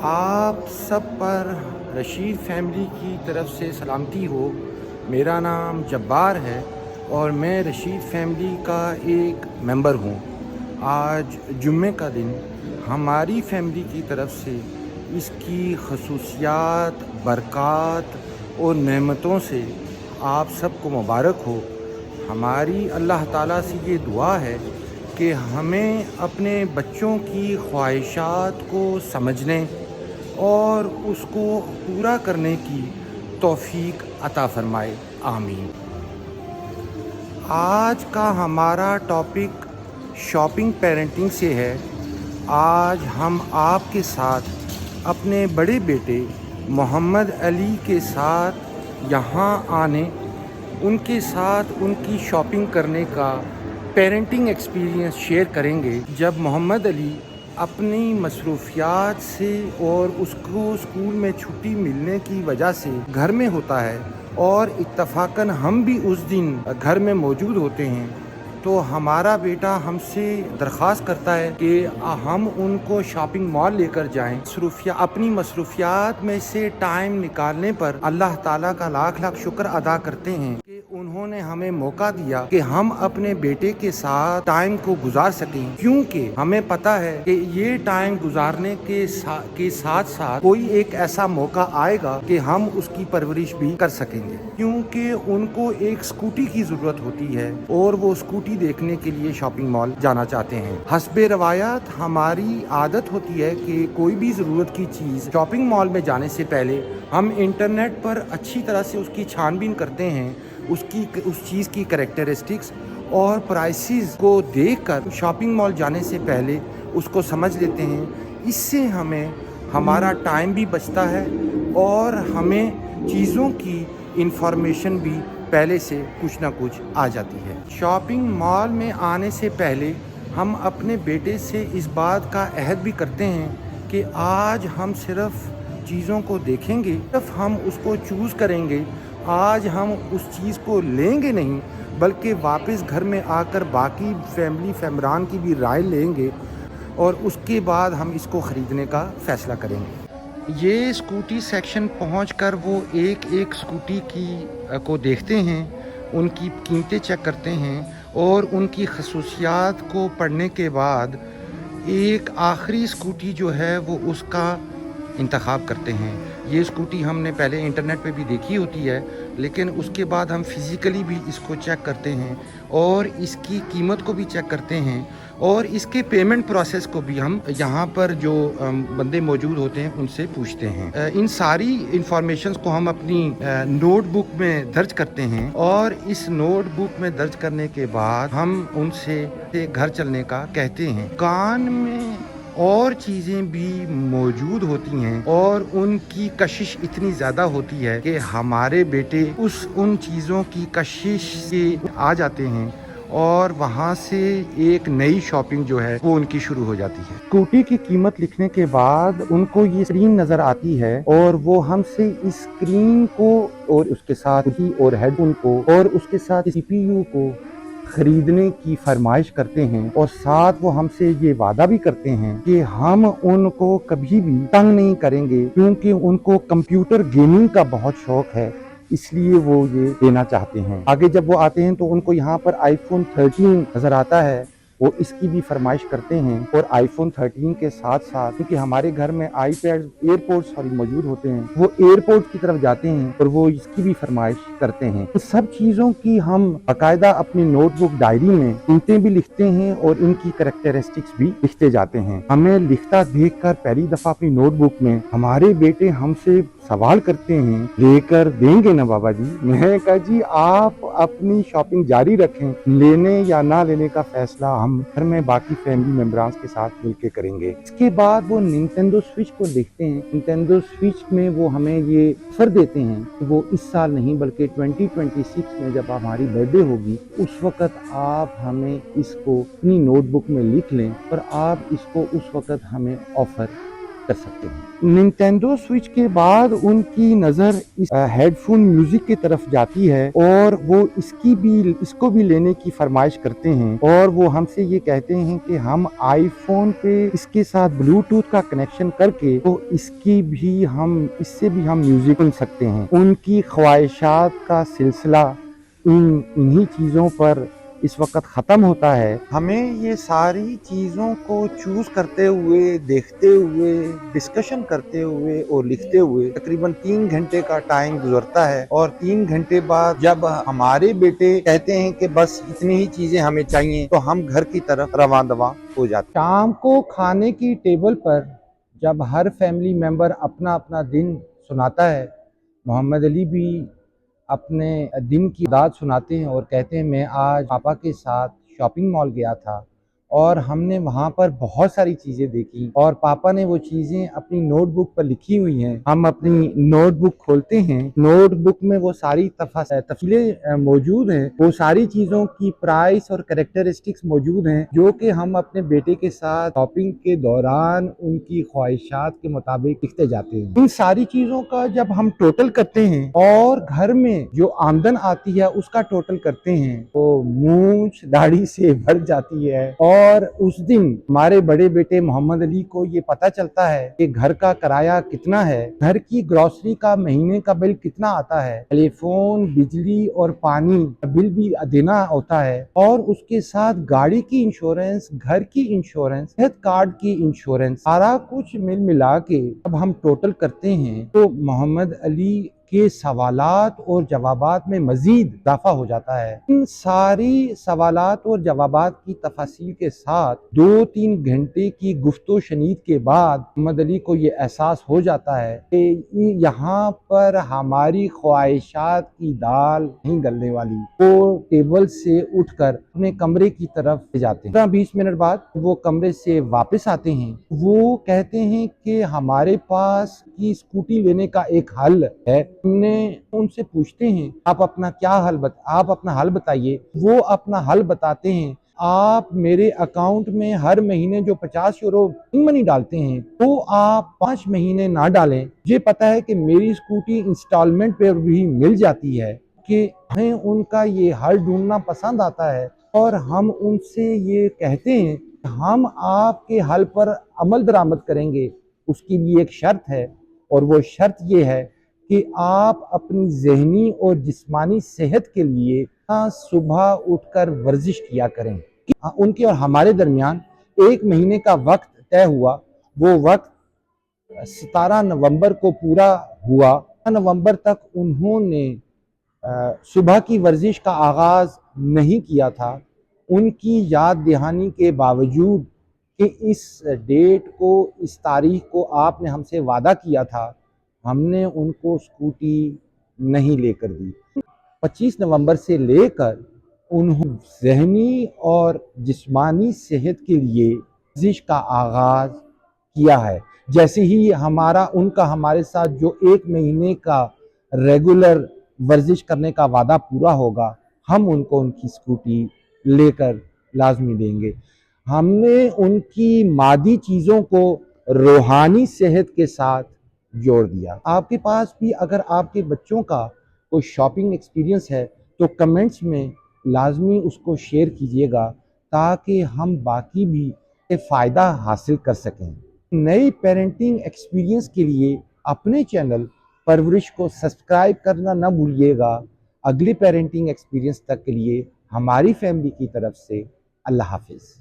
آپ سب پر رشید فیملی کی طرف سے سلامتی ہو۔ میرا نام جبار ہے اور میں رشید فیملی کا ایک ممبر ہوں۔ آج جمعے کا دن ہماری فیملی کی طرف سے اس کی خصوصیات، برکات اور نعمتوں سے آپ سب کو مبارک ہو۔ ہماری اللہ تعالیٰ سے یہ دعا ہے کہ ہمیں اپنے بچوں کی خواہشات کو سمجھنے اور اس کو پورا کرنے کی توفیق عطا فرمائے، آمین۔ آج کا ہمارا ٹاپک شاپنگ پیرنٹنگ سے ہے۔ آج ہم آپ کے ساتھ اپنے بڑے بیٹے محمد علی کے ساتھ یہاں آنے، ان کے ساتھ ان کی شاپنگ کرنے کا پیرنٹنگ ایکسپیرینس شیئر کریں گے۔ جب محمد علی اپنی مصروفیات سے اور اس کو اسکول میں چھٹی ملنے کی وجہ سے گھر میں ہوتا ہے اور اتفاقاً ہم بھی اس دن گھر میں موجود ہوتے ہیں، تو ہمارا بیٹا ہم سے درخواست کرتا ہے کہ ہم ان کو شاپنگ مال لے کر جائیں۔ اپنی مصروفیات میں سے ٹائم نکالنے پر اللہ تعالیٰ کا لاکھ لاکھ شکر ادا کرتے ہیں کہ انہوں نے ہمیں موقع دیا کہ ہم اپنے بیٹے کے ساتھ ٹائم کو گزار سکیں، کیونکہ ہمیں پتہ ہے کہ یہ ٹائم گزارنے کے ساتھ ساتھ کوئی ایک ایسا موقع آئے گا کہ ہم اس کی پرورش بھی کر سکیں گے، کیونکہ ان کو ایک اسکوٹی کی ضرورت ہوتی ہے اور وہ اسکوٹی دیکھنے کے لیے شاپنگ مال جانا چاہتے ہیں۔ حسب روایات ہماری عادت ہوتی ہے کہ کوئی بھی ضرورت کی چیز شاپنگ مال میں جانے سے پہلے ہم انٹرنیٹ پر اچھی طرح سے اس کی چھان بین کرتے ہیں، اس چیز کی کریکٹرسٹکس اور پرائسز کو دیکھ کر شاپنگ مال جانے سے پہلے اس کو سمجھ لیتے ہیں۔ اس سے ہمیں ہمارا ٹائم بھی بچتا ہے اور ہمیں چیزوں کی انفارمیشن بھی پہلے سے کچھ نہ کچھ آ جاتی ہے۔ شاپنگ مال میں آنے سے پہلے ہم اپنے بیٹے سے اس بات کا عہد بھی کرتے ہیں کہ آج ہم صرف چیزوں کو دیکھیں گے، صرف ہم اس کو چوز کریں گے، آج ہم اس چیز کو لیں گے نہیں، بلکہ واپس گھر میں آ کر باقی فیملی ممبران کی بھی رائے لیں گے اور اس کے بعد ہم اس کو خریدنے کا فیصلہ کریں گے۔ یہ اسکوٹی سیکشن پہنچ کر وہ ایک اسکوٹی کو دیکھتے ہیں، ان کی قیمتیں چیک کرتے ہیں اور ان کی خصوصیات کو پڑھنے کے بعد ایک آخری اسکوٹی جو ہے وہ اس کا انتخاب کرتے ہیں۔ یہ اسکوٹی ہم نے پہلے انٹرنیٹ پہ بھی دیکھی ہوتی ہے، لیکن اس کے بعد ہم فزیکلی بھی اس کو چیک کرتے ہیں اور اس کی قیمت کو بھی چیک کرتے ہیں اور اس کے پیمنٹ پروسیس کو بھی ہم یہاں پر جو بندے موجود ہوتے ہیں ان سے پوچھتے ہیں۔ ان ساری انفارمیشنز کو ہم اپنی نوٹ بک میں درج کرتے ہیں اور اس نوٹ بک میں درج کرنے کے بعد ہم ان سے گھر چلنے کا کہتے ہیں۔ کان میں اور چیزیں بھی موجود ہوتی ہیں اور ان کی کشش اتنی زیادہ ہوتی ہے کہ ہمارے بیٹے ان چیزوں کی کشش سے آ جاتے ہیں اور وہاں سے ایک نئی شاپنگ جو ہے وہ ان کی شروع ہو جاتی ہے۔ اسکوٹی کی قیمت لکھنے کے بعد ان کو یہ اسکرین نظر آتی ہے اور وہ ہم سے اس اسکرین کو اور اس کے ساتھ ہی اور ہیڈ فون کو اور اس کے ساتھ سی پی یو کو خریدنے کی فرمائش کرتے ہیں اور ساتھ وہ ہم سے یہ وعدہ بھی کرتے ہیں کہ ہم ان کو کبھی بھی تنگ نہیں کریں گے، کیونکہ ان کو کمپیوٹر گیمنگ کا بہت شوق ہے، اس لیے وہ یہ دینا چاہتے ہیں۔ آگے جب وہ آتے ہیں تو ان کو یہاں پر آئی فون 13 نظر آتا ہے، وہ اس کی بھی فرمائش کرتے ہیں اور آئی فون 13 کے ساتھ ساتھ کیونکہ ہمارے گھر میں آئی پیڈ ایئرپوڈز موجود ہوتے ہیں، وہ ایئرپوڈز کی طرف جاتے ہیں اور وہ اس کی بھی فرمائش کرتے ہیں۔ ان سب چیزوں کی ہم باقاعدہ اپنی نوٹ بک ڈائری میں قیمتیں بھی لکھتے ہیں اور ان کی کریکٹرسٹکس بھی لکھتے جاتے ہیں۔ ہمیں لکھتا دیکھ کر پہلی دفعہ اپنی نوٹ بک میں ہمارے بیٹے ہم سے سوال کرتے ہیں، لے کر دیں گے نا بابا جی؟ میں نے کہا جی آپ اپنی شاپنگ جاری رکھیں، لینے یا نہ لینے کا فیصلہ ہم گھر میں باقی فیملی ممبرانز کے ساتھ مل کے کریں گے۔ اس کے بعد وہ ننٹینڈو سوئچ کو دیکھتے ہیں۔ ننٹینڈو سوئچ میں وہ ہمیں یہ آفر دیتے ہیں کہ وہ اس سال نہیں بلکہ 2026 میں جب ہماری برتھ ڈے ہوگی اس وقت آپ ہمیں اس کو اپنی نوٹ بک میں لکھ لیں اور آپ اس کو اس وقت ہمیں آفر کر سکتے ہیں۔ ننٹینڈو سوئچ کے بعد ان کی نظر اس ہیڈ فون میوزک کی طرف جاتی ہے اور وہ اس کو بھی لینے کی فرمائش کرتے ہیں، اور وہ ہم سے یہ کہتے ہیں کہ ہم آئی فون پہ اس کے ساتھ بلوٹوتھ کا کنیکشن کر کے تو اس سے بھی ہم میوزک سن سکتے ہیں۔ ان کی خواہشات کا سلسلہ انہی چیزوں پر اس وقت ختم ہوتا ہے۔ ہمیں یہ ساری چیزوں کو چوز کرتے ہوئے، دیکھتے ہوئے، ڈسکشن کرتے ہوئے اور لکھتے ہوئے تقریباً 3 گھنٹے کا ٹائم گزرتا ہے، اور 3 گھنٹے بعد جب ہمارے بیٹے کہتے ہیں کہ بس اتنی ہی چیزیں ہمیں چاہیے تو ہم گھر کی طرف رواں دواں ہو جاتے ہیں۔ شام کو کھانے کی ٹیبل پر جب ہر فیملی ممبر اپنا اپنا دن سناتا ہے، محمد علی بھی اپنے دن کی داد سناتے ہیں اور کہتے ہیں میں آج پاپا کے ساتھ شاپنگ مال گیا تھا اور ہم نے وہاں پر بہت ساری چیزیں دیکھی، اور پاپا نے وہ چیزیں اپنی نوٹ بک پر لکھی ہوئی ہیں۔ ہم اپنی نوٹ بک کھولتے ہیں، نوٹ بک میں وہ ساری تفصیلیں موجود ہیں، وہ ساری چیزوں کی پرائس اور کریکٹرسٹکس موجود ہیں جو کہ ہم اپنے بیٹے کے ساتھ شاپنگ کے دوران ان کی خواہشات کے مطابق لکھتے جاتے ہیں۔ ان ساری چیزوں کا جب ہم ٹوٹل کرتے ہیں اور گھر میں جو آمدن آتی ہے اس کا ٹوٹل کرتے ہیں تو مونچھ داڑھی سے بھر جاتی ہے، اور اس دن ہمارے بڑے بیٹے محمد علی کو یہ پتہ چلتا ہے کہ گھر کا کرایہ کتنا ہے، گھر کی گروسری کا مہینے کا بل کتنا آتا ہے، ٹیلی فون، بجلی اور پانی بل بھی دینا ہوتا ہے، اور اس کے ساتھ گاڑی کی انشورنس، گھر کی انشورنس، صحت کارڈ کی انشورنس، سارا کچھ ملا کے اب ہم ٹوٹل کرتے ہیں تو محمد علی کے سوالات اور جوابات میں مزید اضافہ ہو جاتا ہے۔ ان ساری سوالات اور جوابات کی تفاصیل کے ساتھ 2-3 گھنٹے کی گفت و شنید کے بعد محمد علی کو یہ احساس ہو جاتا ہے کہ یہاں پر ہماری خواہشات کی دال نہیں گلنے والی۔ وہ ٹیبل سے اٹھ کر اپنے کمرے کی طرف لے جاتے ہیں۔ 20 منٹ بعد وہ کمرے سے واپس آتے ہیں، وہ کہتے ہیں کہ ہمارے پاس کی اسکوٹی لینے کا ایک حل ہے۔ ہم نے ان سے پوچھتے ہیں آپ اپنا حل بتائیے، وہ اپنا حل بتاتے ہیں۔ آپ میرے اکاؤنٹ میں ہر مہینے جو 50 یورو منی ڈالتے ہیں وہ آپ 5 مہینے نہ ڈالیں، مجھے پتا ہے کہ میری اسکوٹی انسٹالمنٹ پہ بھی مل جاتی ہے، کہ ہمیں ان کا یہ حل ڈھونڈنا پسند آتا ہے، اور ہم ان سے یہ کہتے ہیں کہ ہم آپ کے حل پر عمل درآمد کریں گے، اس کے لیے ایک شرط ہے، اور وہ شرط یہ ہے کہ آپ اپنی ذہنی اور جسمانی صحت کے لیے صبح اٹھ کر ورزش کیا کریں۔ ان کے اور ہمارے درمیان 1 مہینے کا وقت طے ہوا، وہ وقت 17 نومبر کو پورا ہوا۔ 17 نومبر تک انہوں نے صبح کی ورزش کا آغاز نہیں کیا تھا۔ ان کی یاد دہانی کے باوجود کہ اس ڈیٹ کو، اس تاریخ کو آپ نے ہم سے وعدہ کیا تھا، ہم نے ان کو اسکوٹی نہیں لے کر دی۔ 25 نومبر سے لے کر انہوں ذہنی اور جسمانی صحت کے لیے ورزش کا آغاز کیا ہے۔ جیسے ہی ان کا ہمارے ساتھ جو 1 مہینے کا ریگولر ورزش کرنے کا وعدہ پورا ہوگا، ہم ان کو ان کی اسکوٹی لے کر لازمی دیں گے۔ ہم نے ان کی مادی چیزوں کو روحانی صحت کے ساتھ جوڑ دیا۔ آپ کے پاس بھی اگر آپ کے بچوں کا کوئی شاپنگ ایکسپیرینس ہے تو کمنٹس میں لازمی اس کو شیئر کیجئے گا تاکہ ہم باقی بھی فائدہ حاصل کر سکیں۔ نئی پیرنٹنگ ایکسپیرینس کے لیے اپنے چینل پرورش کو سبسکرائب کرنا نہ بھولیے گا۔ اگلی پیرنٹنگ ایکسپیرینس تک کے لیے ہماری فیملی کی طرف سے اللہ حافظ۔